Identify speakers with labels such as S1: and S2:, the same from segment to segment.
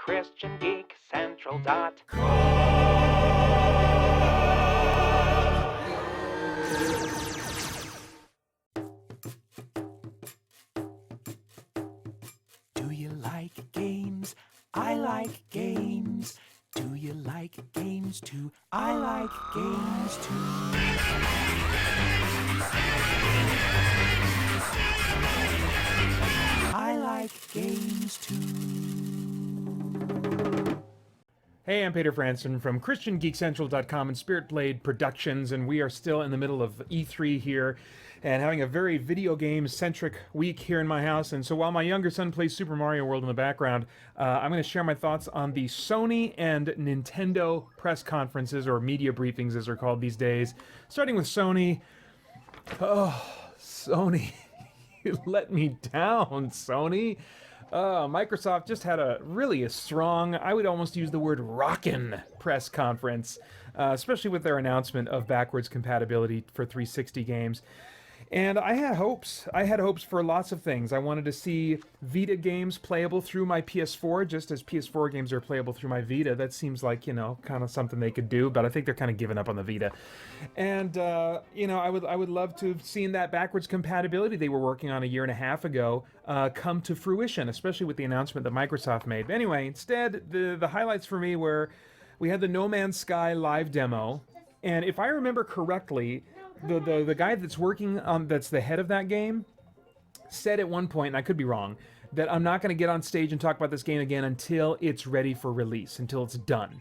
S1: Do you like games? I like games. Do you like games too? I like games too. I like games too.
S2: Hey, I'm Peter Franson from ChristianGeekCentral.com and Spirit Blade Productions, and we are still in the middle of E3 here and having a very video game-centric week here in my house. And so while my younger son plays Super Mario World in the background, I'm going to share my thoughts on the Sony and Nintendo press conferences, or media briefings as they're called these days. Starting with Sony. Oh, Sony. You let me down, Sony. Microsoft just had a strong, I would almost use the word rockin' press conference, especially with their announcement of backwards compatibility for 360 games. And I had hopes. I had hopes for lots of things. I wanted to see Vita games playable through my PS4, just as PS4 games are playable through my Vita. That seems like, kind of something they could do, but I think they're kind of giving up on the Vita. And, I would love to have seen that backwards compatibility they were working on a year and a half ago come to fruition, especially with the announcement that Microsoft made. But anyway, instead, the highlights for me were we had the No Man's Sky live demo, and if I remember correctly, the guy that's working that's the head of that game said at one point, and I could be wrong, that I'm not going to get on stage and talk about this game again until it's ready for release, until it's done.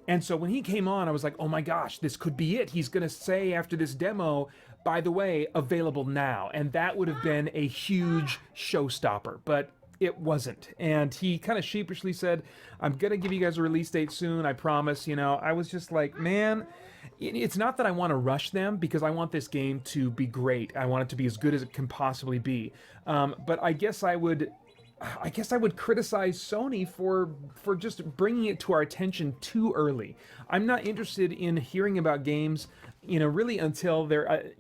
S2: And so when he came on, I was like, oh my gosh, this could be it. He's going to say after this demo, by the way, available now. And that would have been a huge showstopper. But it wasn't. And he kind of sheepishly said, I'm going to give you guys a release date soon, I promise. I was just like, man, it's not that I want to rush them, because I want this game to be great. I want it to be as good as it can possibly be. But I guess I would criticize Sony for just bringing it to our attention too early. I'm not interested in hearing about games, really until they're,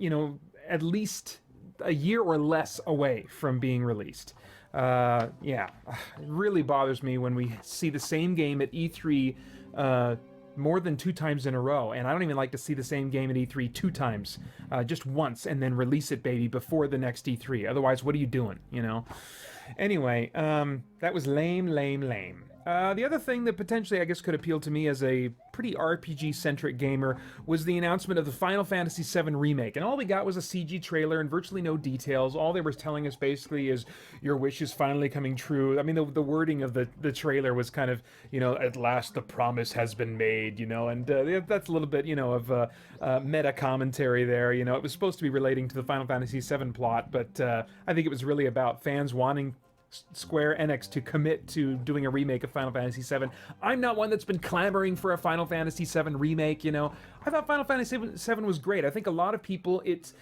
S2: at least a year or less away from being released. It really bothers me when we see the same game at E3 more than 2 times in a row, and I don't even like to see the same game at E3 2 times, just once, and then release it, baby, before the next E3. Otherwise, what are you doing, Anyway, that was lame. The other thing that potentially, I guess, could appeal to me as a pretty RPG-centric gamer was the announcement of the Final Fantasy VII Remake. And all we got was a CG trailer and virtually no details. All they were telling us basically is, your wish is finally coming true. I mean, the wording of the trailer was kind of, at last the promise has been made, and that's a little bit, of meta commentary there. It was supposed to be relating to the Final Fantasy VII plot, but I think it was really about fans wanting Square Enix to commit to doing a remake of Final Fantasy VII. I'm not one that's been clamoring for a Final Fantasy VII remake, I thought Final Fantasy VII was great. I think a lot of people, it's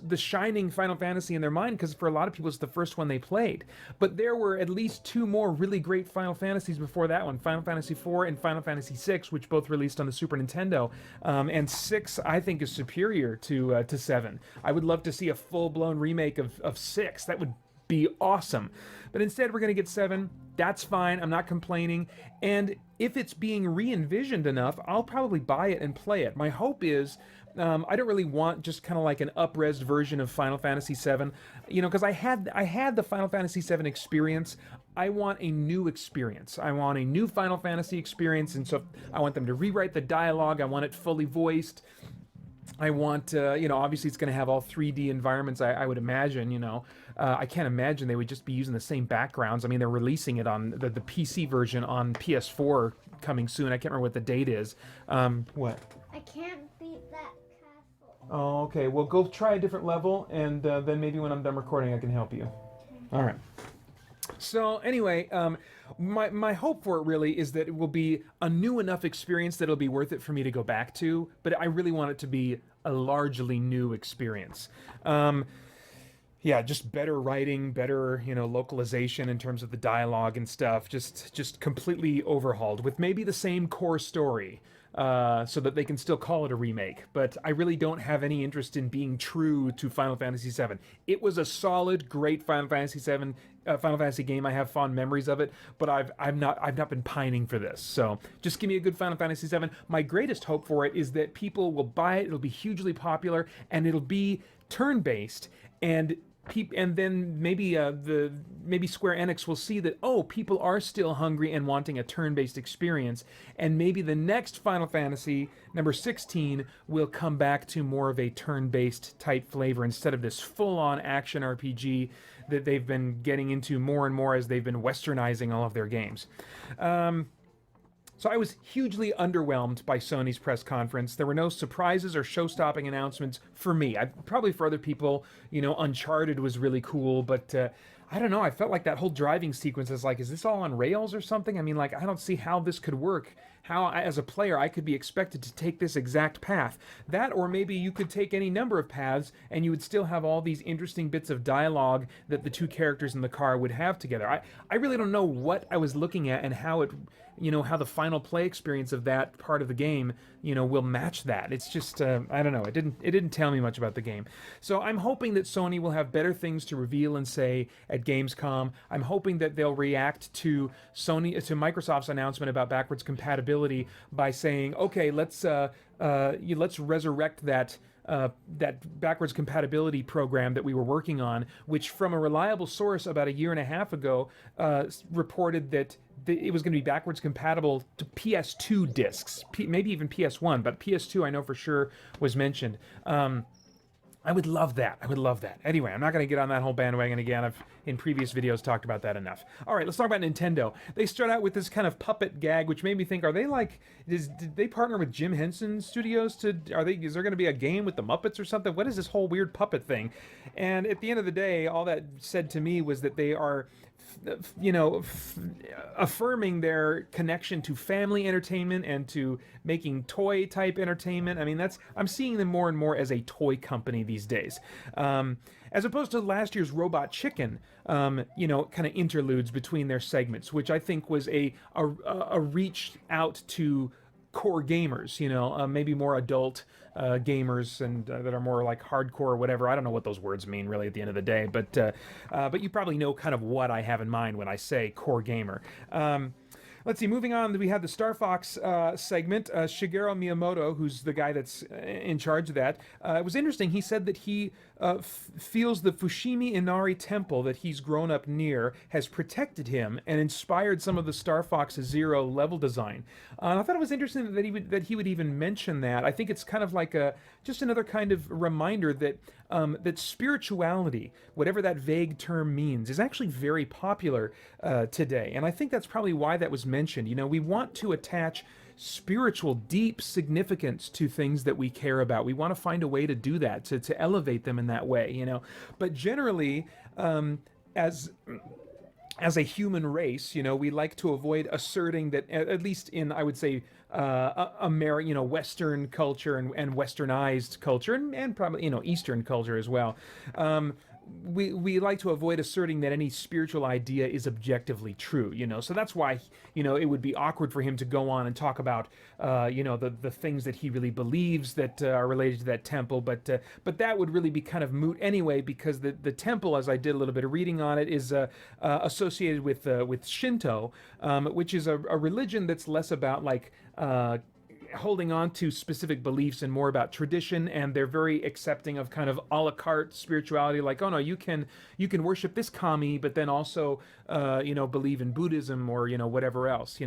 S2: the shining Final Fantasy in their mind, because for a lot of people it's the first one they played. But there were at least 2 more really great Final Fantasies before that one, Final Fantasy IV and Final Fantasy VI, which both released on the Super Nintendo. And 6, I think, is superior to 7. I would love to see a full-blown remake of 6. That would be awesome. But instead we're going to get 7. That's fine. I'm not complaining. And if it's being re-envisioned enough, I'll probably buy it and play it. My hope is, I don't really want just kind of like an up-resed version of Final Fantasy VII, because I had the Final Fantasy VII experience. I want a new experience. I want a new Final Fantasy experience, and so I want them to rewrite the dialogue. I want it fully voiced. I want, obviously it's going to have all 3D environments, I would imagine, I can't imagine they would just be using the same backgrounds. I mean, they're releasing it on the PC version on PS4 coming soon. I can't remember what the date is. What?
S3: I can't beat that castle.
S2: Oh, okay. Well, go try a different level, and then maybe when I'm done recording I can help you. All right. So anyway, my hope for it really is that it will be a new enough experience that it'll be worth it for me to go back to, but I really want it to be a largely new experience. Just better writing, better, localization in terms of the dialogue and stuff, just completely overhauled with maybe the same core story. So that they can still call it a remake. But I really don't have any interest in being true to Final Fantasy VII. It was a solid, great Final Fantasy VII. Final Fantasy game. I have fond memories of it, but I've not been pining for this. So just give me a good Final Fantasy VII. My greatest hope for it is that people will buy it. It'll be hugely popular, and it'll be turn-based, and then maybe Square Enix will see that, oh, people are still hungry and wanting a turn-based experience, and maybe the next Final Fantasy number 16 will come back to more of a turn-based type flavor instead of this full-on action RPG that they've been getting into more and more as they've been westernizing all of their games. So I was hugely underwhelmed by Sony's press conference. There were no surprises or show-stopping announcements for me. Probably for other people, Uncharted was really cool, but I don't know. I felt like that whole driving sequence is like, is this all on rails or something? I mean, like, I don't see how this could work. How, as a player, I could be expected to take this exact path. That, or maybe you could take any number of paths and you would still have all these interesting bits of dialogue that the two characters in the car would have together. I really don't know what I was looking at and how it, how the final play experience of that part of the game, will match that. It's just, I don't know. It didn't tell me much about the game. So I'm hoping that Sony will have better things to reveal and say at Gamescom. I'm hoping that they'll react to Microsoft's announcement about backwards compatibility by saying, okay, let's resurrect that backwards compatibility program that we were working on, which from a reliable source about a year and a half ago reported that it was going to be backwards compatible to PS2 discs, maybe even PS1, but PS2 I know for sure was mentioned. I would love that. I would love that. Anyway, I'm not going to get on that whole bandwagon again. I've, in previous videos, talked about that enough. All right, let's talk about Nintendo. They start out with this kind of puppet gag, which made me think, are they like, did they partner with Jim Henson Studios is there going to be a game with the Muppets or something? What is this whole weird puppet thing? And at the end of the day, all that said to me was that they are affirming their connection to family entertainment and to making toy type entertainment. I mean, I'm seeing them more and more as a toy company these days. As opposed to last year's Robot Chicken, kind of interludes between their segments, which I think was a reach out to core gamers, maybe more adult gamers and that are more like hardcore or whatever. I don't know what those words mean really at the end of the day, but you probably know kind of what I have in mind when I say core gamer. Let's see, moving on, we have the Star Fox segment. Shigeru Miyamoto, who's the guy that's in charge of that, it was interesting. He said that he feels the Fushimi Inari Temple that he's grown up near has protected him and inspired some of the Star Fox Zero level design. I thought it was interesting that he would even mention that. I think it's kind of like just another kind of reminder that that spirituality, whatever that vague term means, is actually very popular today. And I think that's probably why that was mentioned. We want to attach spiritual, deep significance to things that we care about. We want to find a way to do that, to elevate them in that way, But generally, as a human race, we like to avoid asserting that, at least in, I would say, Western culture and Westernized culture, and probably, Eastern culture as well. We like to avoid asserting that any spiritual idea is objectively true, So that's why, it would be awkward for him to go on and talk about, the things that he really believes that are related to that temple. But that would really be kind of moot anyway, because the temple, as I did a little bit of reading on it, is associated with Shinto, which is a religion that's less about like holding on to specific beliefs and more about tradition, and they're very accepting of kind of a la carte spirituality, like, oh no, you can worship this kami, but then also believe in Buddhism or whatever else.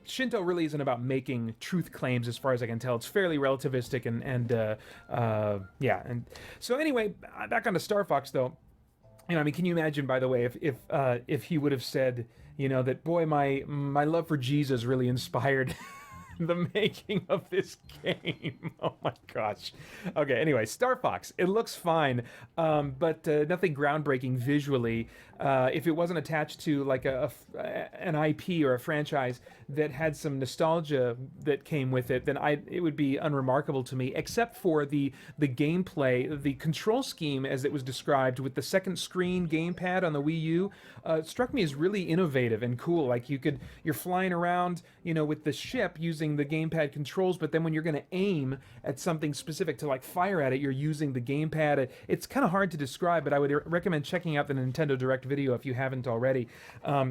S2: Shinto really isn't about making truth claims, as far as I can tell. It's fairly relativistic and so anyway, back on to Star Fox though. Can you imagine, by the way, if he would have said, that, boy, my love for Jesus really inspired the making of this game. Oh my gosh. Okay, anyway, Star Fox. It looks fine, but nothing groundbreaking visually. If it wasn't attached to like an IP or a franchise that had some nostalgia that came with it, then it would be unremarkable to me, except for the gameplay, the control scheme as it was described with the second screen gamepad on the Wii U, struck me as really innovative and cool. Like you're flying around, with the ship using using the gamepad controls, but then when you're going to aim at something specific to like fire at it, you're using the gamepad. It's kind of hard to describe, but I would recommend checking out the Nintendo Direct video if you haven't already.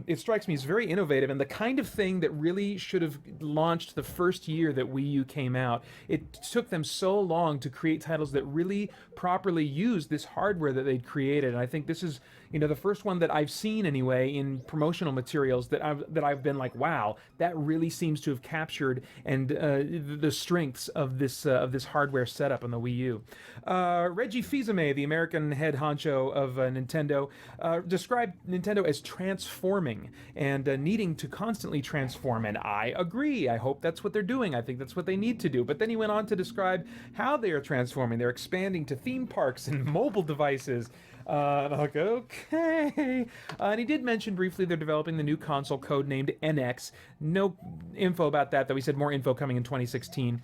S2: It strikes me as very innovative and the kind of thing that really should have launched the first year that Wii U came out. It took them so long to create titles that really properly used this hardware that they'd created, and I think this is, you know, the first one that I've seen anyway in promotional materials that I've been like, wow, that really seems to have captured and the strengths of this hardware setup on the Wii U. Reggie Fils-Aimé, the American head honcho of Nintendo, described Nintendo as transforming and needing to constantly transform, and I agree. I hope that's what they're doing. I think that's what they need to do. But then he went on to describe how they are transforming. They're expanding to theme parks and mobile devices. And I'm like, okay. And he did mention briefly they're developing the new console codenamed NX. No info about that, though. He said more info coming in 2016.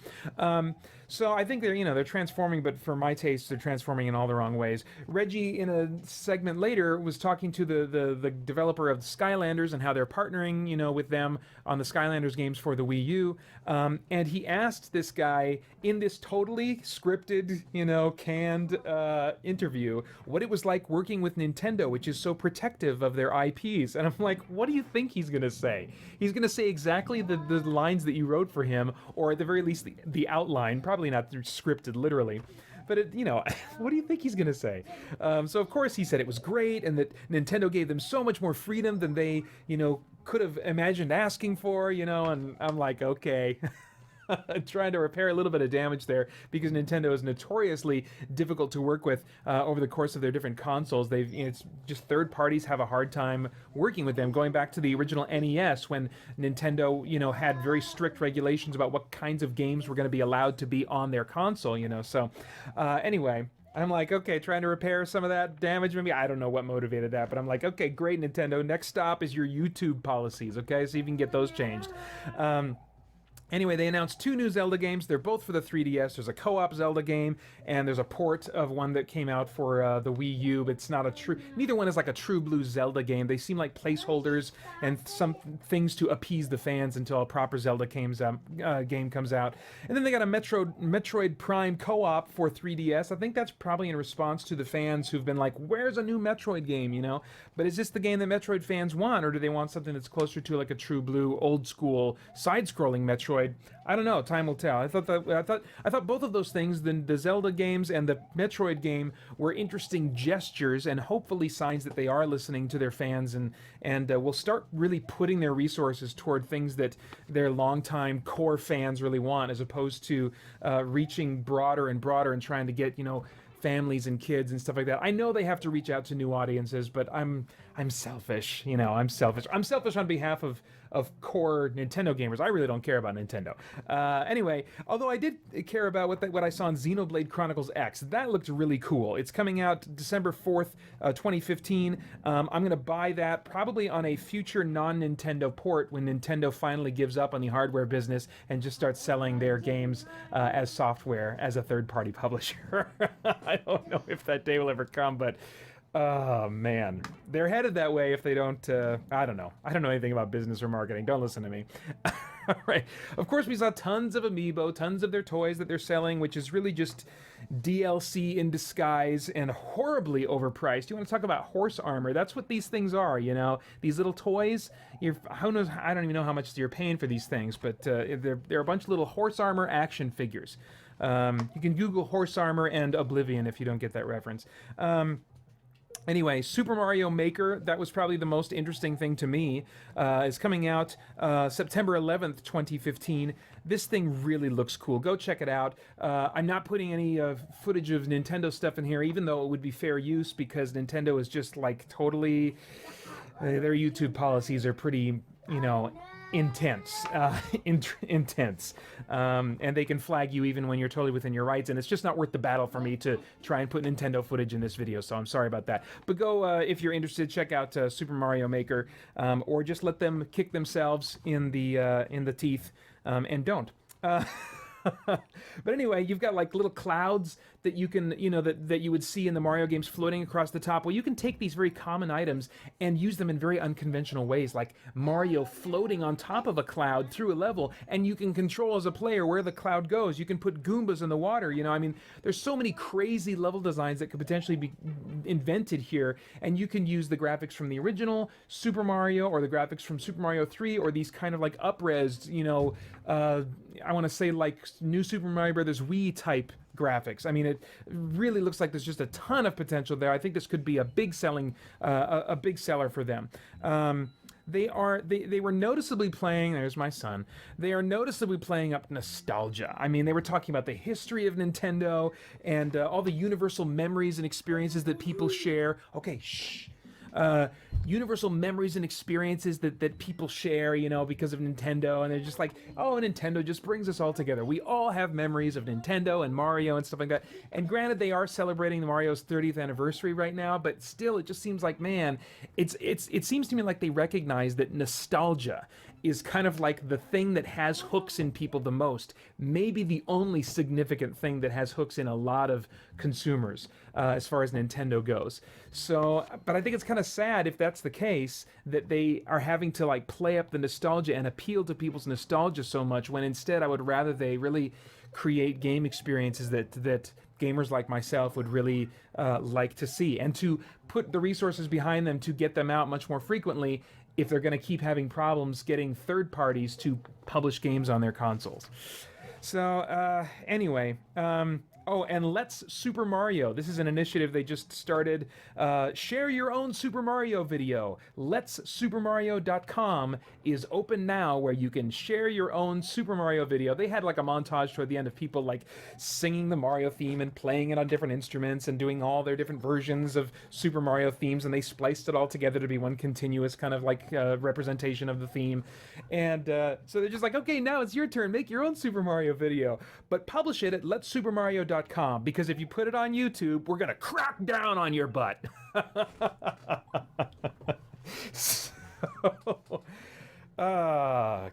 S2: So I think they're transforming, but for my taste, they're transforming in all the wrong ways. Reggie, in a segment later, was talking to the developer of Skylanders and how they're partnering, with them on the Skylanders games for the Wii U. And he asked this guy in this totally scripted, canned interview what it was like working with Nintendo, which is so protective of their IPs. And I'm like, what do you think he's going to say? He's going to say exactly the lines that you wrote for him, or at the very least the outline, probably not scripted literally. But, what do you think he's going to say? So, of course, he said it was great and that Nintendo gave them so much more freedom than they, could have imagined asking for, and I'm like, okay. Trying to repair a little bit of damage there because Nintendo is notoriously difficult to work with over the course of their different consoles. It's just third parties have a hard time working with them. Going back to the original NES when Nintendo, had very strict regulations about what kinds of games were going to be allowed to be on their console, So anyway. I'm like, okay, trying to repair some of that damage. Maybe I don't know what motivated that, but I'm like, okay, great, Nintendo. Next stop is your YouTube policies, okay? So you can get those changed. Anyway, they announced 2 new Zelda games. They're both for the 3DS. There's a co-op Zelda game, and there's a port of one that came out for the Wii U, but it's not a true... Neither one is like a true blue Zelda game. They seem like placeholders and some things to appease the fans until a proper Zelda game comes out. And then they got a Metroid Prime co-op for 3DS. I think that's probably in response to the fans who've been like, where's a new Metroid game, But is this the game that Metroid fans want, or do they want something that's closer to like a true blue, old-school, side-scrolling Metroid? I don't know. Time will tell. I thought both of those things, the Zelda games and the Metroid game, were interesting gestures and hopefully signs that they are listening to their fans and will start really putting their resources toward things that their longtime core fans really want, as opposed to reaching broader and broader and trying to get families and kids and stuff like that. I know they have to reach out to new audiences, but I'm selfish. I'm selfish. I'm selfish on behalf of core Nintendo gamers. I really don't care about Nintendo. Anyway, although I did care about what I saw in Xenoblade Chronicles X. That looked really cool. It's coming out December 4th, 2015. I'm going to buy that probably on a future non-Nintendo port when Nintendo finally gives up on the hardware business and just starts selling their games as software as a third-party publisher. I don't know if that day will ever come, but oh, man. They're headed that way if they don't... I don't know. I don't know anything about business or marketing. Don't listen to me. All right. Of course, we saw tons of Amiibo, tons of their toys that they're selling, which is really just DLC in disguise and horribly overpriced. You want to talk about horse armor? That's what these things are, These little toys. Who knows? I don't even know how much you're paying for these things, but they're a bunch of little horse armor action figures. You can Google horse armor and Oblivion if you don't get that reference. Anyway, Super Mario Maker, that was probably the most interesting thing to me, is coming out September 11th, 2015. This thing really looks cool. Go check it out. I'm not putting any footage of Nintendo stuff in here, even though it would be fair use, because Nintendo is just like totally... their YouTube policies are pretty, intense, intense, and they can flag you even when you're totally within your rights, and it's just not worth the battle for me to try and put Nintendo footage in this video, so I'm sorry about that. But go, if you're interested, check out Super Mario Maker, or just let them kick themselves in the teeth, and don't. But anyway, you've got like little clouds that you can, you know, that you would see in the Mario games floating across the top. Well, you can take these very common items and use them in very unconventional ways, like Mario floating on top of a cloud through a level, and you can control as a player where the cloud goes. You can put Goombas in the water, you know, I mean, there's so many crazy level designs that could potentially be invented here, and you can use the graphics from the original Super Mario or the graphics from Super Mario 3 or these kind of like up-resed, you know, I want to say like new Super Mario Brothers Wii type graphics. I mean, it really looks like there's just a ton of potential there. I think this could be a big big seller for them. They were noticeably playing, there's my son, they are noticeably playing up nostalgia. I mean, they were talking about the history of Nintendo and all the universal memories and experiences that people share. Okay, shh. Universal memories and experiences that people share, you know, because of Nintendo, and they're just like, oh, Nintendo just brings us all together. We all have memories of Nintendo and Mario and stuff like that. And granted, they are celebrating the Mario's 30th anniversary right now, but still, it just seems like, man, it seems to me like they recognize that nostalgia is kind of like the thing that has hooks in people the most, maybe the only significant thing that has hooks in a lot of consumers as far as Nintendo goes. So, but I think it's kind of sad if that's the case, that they are having to like play up the nostalgia and appeal to people's nostalgia so much, when instead I would rather they really create game experiences that gamers like myself would really like to see, and to put the resources behind them to get them out much more frequently if they're going to keep having problems getting third parties to publish games on their consoles. So anyway, oh, and Let's Super Mario. This is an initiative they just started. Share your own Super Mario video. Let'sSuperMario.com is open now, where you can share your own Super Mario video. They had like a montage toward the end of people like singing the Mario theme and playing it on different instruments and doing all their different versions of Super Mario themes, and they spliced it all together to be one continuous kind of like representation of the theme. And so they're just like, okay, now it's your turn. Make your own Super Mario video, but publish it at Let'sSuperMario.com, because if you put it on YouTube, we're gonna crack down on your butt. So,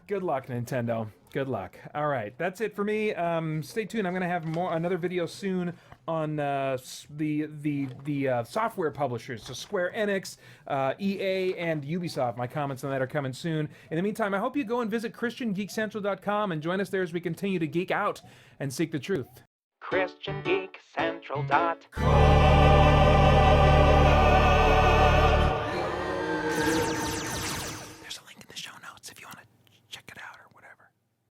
S2: good luck, Nintendo. Good luck. All right, that's it for me. Stay tuned. I'm gonna have another video soon on the software publishers, so Square Enix, EA, and Ubisoft. My comments on that are coming soon. In the meantime, I hope you go and visit ChristianGeekCentral.com and join us there as we continue to geek out and seek the truth. ChristianGeekCentral.com